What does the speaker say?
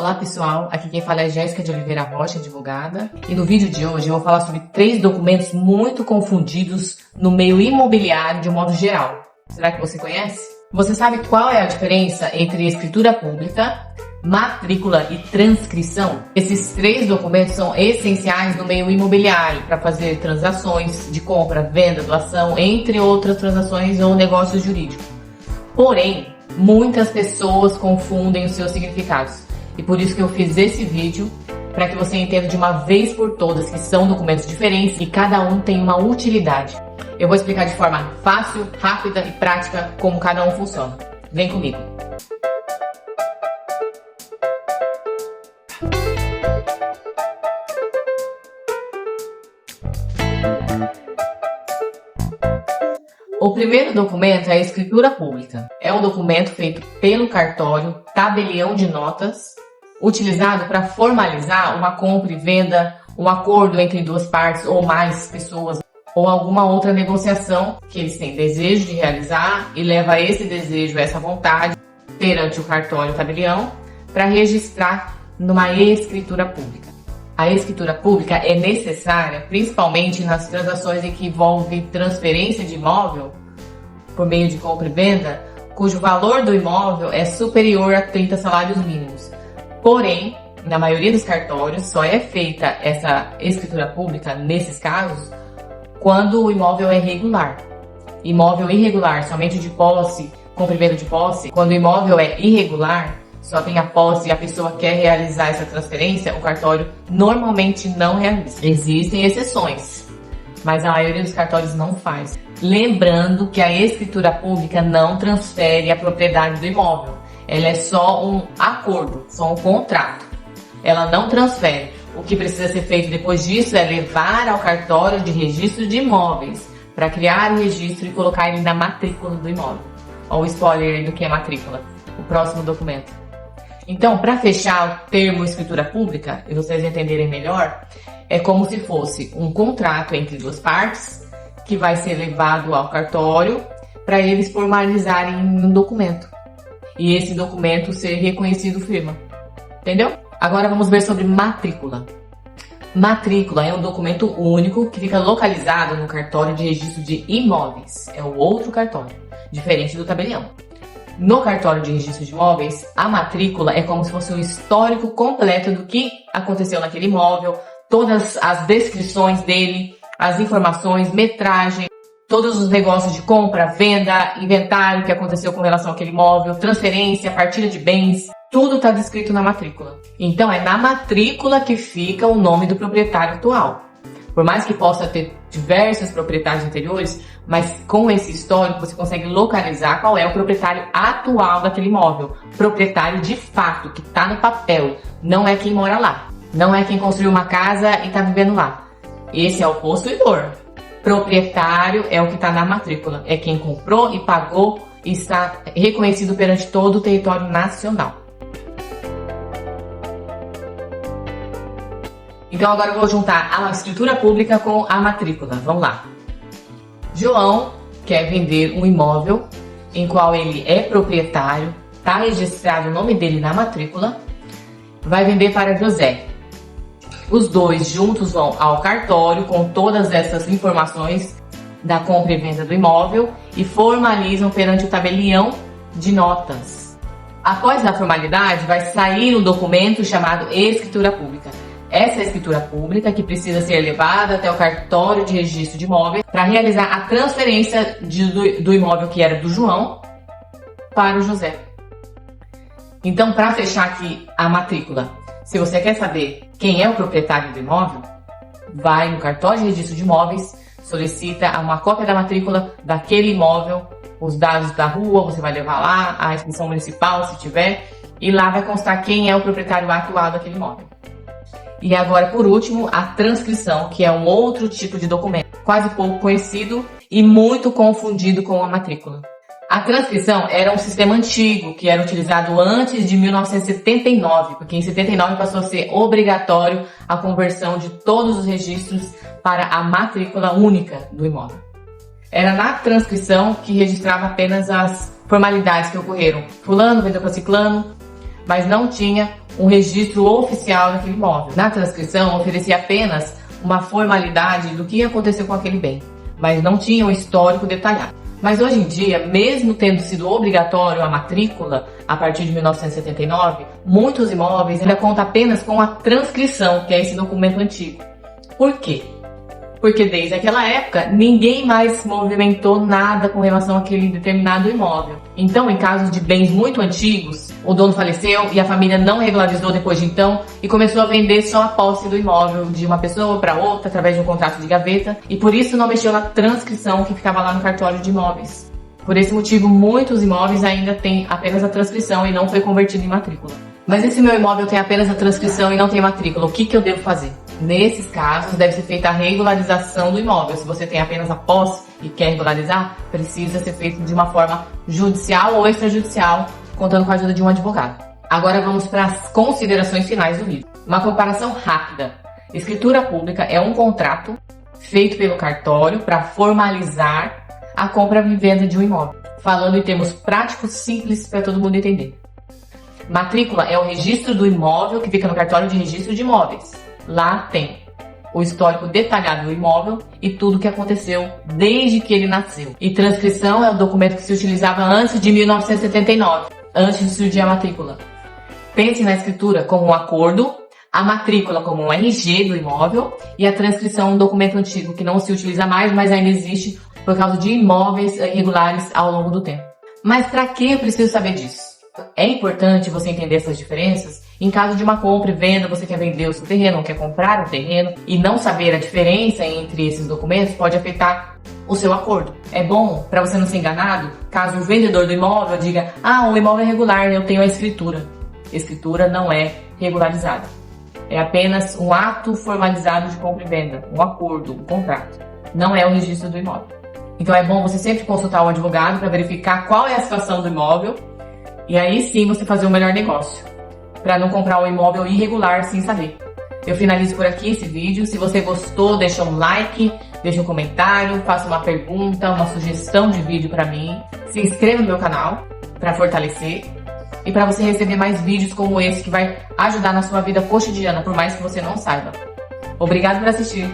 Olá pessoal, aqui quem fala é Jéssica de Oliveira Rocha, advogada, e no vídeo de hoje eu vou falar sobre 3 documentos muito confundidos no meio imobiliário de um modo geral. Será que você conhece? Você sabe qual é a diferença entre escritura pública, matrícula e transcrição? Esses 3 documentos são essenciais no meio imobiliário para fazer transações de compra, venda, doação, entre outras transações ou negócios jurídicos. Porém, muitas pessoas confundem os seus significados. E por isso que eu fiz esse vídeo, para que você entenda de uma vez por todas que são documentos diferentes e cada um tem uma utilidade. Eu vou explicar de forma fácil, rápida e prática como cada um funciona. Vem comigo! O primeiro documento é a escritura pública. É um documento feito pelo cartório, tabelião de notas, utilizado para formalizar uma compra e venda, um acordo entre 2 partes ou mais pessoas, ou alguma outra negociação que eles têm desejo de realizar e leva esse desejo, essa vontade perante o cartório tabelião para registrar numa escritura pública. A escritura pública é necessária principalmente nas transações em que envolve transferência de imóvel por meio de compra e venda, cujo valor do imóvel é superior a 30 salários mínimos. Porém, na maioria dos cartórios, só é feita essa escritura pública, nesses casos, quando o imóvel é regular. Imóvel irregular, somente de posse, compra e venda de posse. Quando o imóvel é irregular, só tem a posse e a pessoa quer realizar essa transferência, o cartório normalmente não realiza. Existem exceções, mas a maioria dos cartórios não faz. Lembrando que a escritura pública não transfere a propriedade do imóvel. Ela é só um acordo, só um contrato. Ela não transfere. O que precisa ser feito depois disso é levar ao cartório de registro de imóveis para criar o registro e colocar ele na matrícula do imóvel. Olha o spoiler do que é matrícula, o próximo documento. Então, para fechar o termo escritura pública, e vocês entenderem melhor, é como se fosse um contrato entre 2 partes que vai ser levado ao cartório para eles formalizarem um documento. E esse documento ser reconhecido firma. Entendeu? Agora vamos ver sobre matrícula. Matrícula é um documento único que fica localizado no cartório de registro de imóveis. É o outro cartório, diferente do tabelião. No cartório de registro de imóveis, a matrícula é como se fosse um histórico completo do que aconteceu naquele imóvel, todas as descrições dele, as informações, metragem, todos os negócios de compra, venda, inventário que aconteceu com relação àquele imóvel, transferência, partilha de bens, tudo está descrito na matrícula. Então é na matrícula que fica o nome do proprietário atual. Por mais que possa ter diversos proprietários anteriores, mas com esse histórico você consegue localizar qual é o proprietário atual daquele imóvel. Proprietário de fato, que está no papel, não é quem mora lá. Não é quem construiu uma casa e está vivendo lá. Esse é o possuidor. Proprietário é o que está na matrícula, é quem comprou e pagou e está reconhecido perante todo o território nacional. Então agora eu vou juntar a escritura pública com a matrícula. Vamos lá. João quer vender um imóvel em qual ele é proprietário, está registrado o nome dele na matrícula, vai vender para José. Os dois juntos vão ao cartório com todas essas informações da compra e venda do imóvel e formalizam perante o tabelião de notas. Após a formalidade, vai sair um documento chamado escritura pública. Essa escritura pública que precisa ser levada até o cartório de registro de imóveis para realizar a transferência do imóvel que era do João para o José. Então, para fechar aqui a matrícula, se você quer saber quem é o proprietário do imóvel, vai no cartório de registro de imóveis, solicita uma cópia da matrícula daquele imóvel, os dados da rua, você vai levar lá, a inscrição municipal, se tiver, e lá vai constar quem é o proprietário atual daquele imóvel. E agora, por último, a transcrição, que é um outro tipo de documento, quase pouco conhecido e muito confundido com a matrícula. A transcrição era um sistema antigo, que era utilizado antes de 1979, porque em 79 passou a ser obrigatório a conversão de todos os registros para a matrícula única do imóvel. Era na transcrição que registrava apenas as formalidades que ocorreram. Fulano vendeu para ciclano, mas não tinha um registro oficial daquele imóvel. Na transcrição, oferecia apenas uma formalidade do que aconteceu com aquele bem, mas não tinha um histórico detalhado. Mas hoje em dia, mesmo tendo sido obrigatório a matrícula a partir de 1979, muitos imóveis ainda contam apenas com a transcrição, que é esse documento antigo. Por quê? Porque desde aquela época, ninguém mais movimentou nada com relação àquele determinado imóvel. Então, em casos de bens muito antigos, o dono faleceu e a família não regularizou depois de então e começou a vender só a posse do imóvel de uma pessoa para outra através de um contrato de gaveta e por isso não mexeu na transcrição que ficava lá no cartório de imóveis. Por esse motivo, muitos imóveis ainda têm apenas a transcrição e não foi convertido em matrícula. Mas esse meu imóvel tem apenas a transcrição e não tem matrícula, o que eu devo fazer? Nesses casos, deve ser feita a regularização do imóvel. Se você tem apenas a posse e quer regularizar, precisa ser feito de uma forma judicial ou extrajudicial, contando com a ajuda de um advogado. Agora vamos para as considerações finais do vídeo. Uma comparação rápida. Escritura pública é um contrato feito pelo cartório para formalizar a compra e venda de um imóvel. Falando em termos práticos, simples, para todo mundo entender. Matrícula é o registro do imóvel que fica no cartório de registro de imóveis. Lá tem o histórico detalhado do imóvel e tudo o que aconteceu desde que ele nasceu. E transcrição é o documento que se utilizava antes de 1979, antes de surgir a matrícula. Pense na escritura como um acordo, a matrícula como um RG do imóvel e a transcrição um documento antigo que não se utiliza mais, mas ainda existe por causa de imóveis irregulares ao longo do tempo. Mas para que eu preciso saber disso? É importante você entender essas diferenças. Em caso de uma compra e venda, você quer vender o seu terreno ou quer comprar um terreno e não saber a diferença entre esses documentos pode afetar o seu acordo. É bom para você não ser enganado caso o vendedor do imóvel diga: o imóvel é regular, eu tenho a escritura. Escritura não é regularizada. É apenas um ato formalizado de compra e venda, um acordo, um contrato. Não é o registro do imóvel. Então é bom você sempre consultar o advogado para verificar qual é a situação do imóvel e aí sim você fazer o melhor negócio, para não comprar um imóvel irregular sem saber. Eu finalizo por aqui esse vídeo. Se você gostou, deixa um like, deixa um comentário, faça uma pergunta, uma sugestão de vídeo para mim. Se inscreva no meu canal para fortalecer e para você receber mais vídeos como esse que vai ajudar na sua vida cotidiana, por mais que você não saiba. Obrigado por assistir.